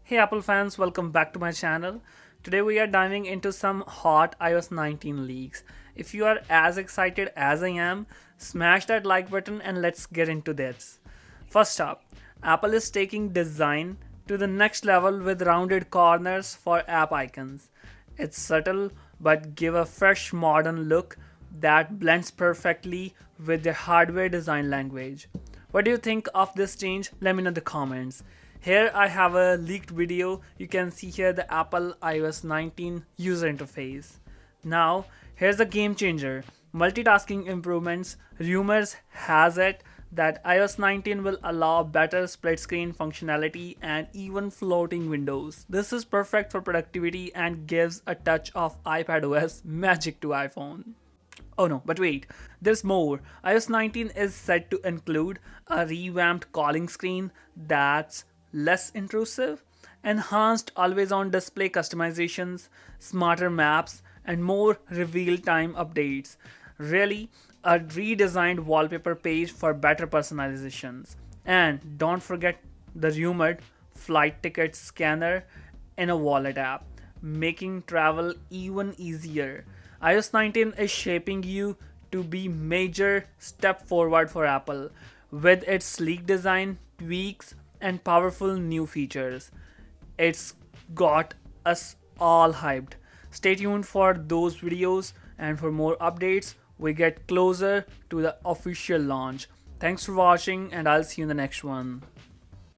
Hey Apple fans, welcome back to my channel. Today we are diving into some hot iOS 19 leaks. If you are as excited as I am, smash that like button and let's get into this. First up, Apple is taking design to the next level with rounded corners for app icons. It's subtle but give a fresh modern look that blends perfectly with the hardware design language. What do you think of this change? Let me know in the comments. Here I have a leaked video. You can see here the Apple iOS 19 user interface. Now, here's a game changer. Multitasking improvements. Rumors has it that iOS 19 will allow better split screen functionality and even floating windows. This is perfect for productivity and gives a touch of iPadOS magic to iPhone. Oh no, but wait, there's more. iOS 19 is set to include a revamped calling screen that's less intrusive, enhanced always on display customizations, smarter maps, and more reveal time updates. Really, a redesigned wallpaper page for better personalizations. And don't forget the rumored flight ticket scanner in a wallet app, making travel even easier. iOS 19 is shaping you to be major step forward for Apple with its sleek design, tweaks, and powerful new features. It's got us all hyped. Stay tuned for those videos and for more updates. We get closer to the official launch. Thanks for watching and I'll see you in the next one.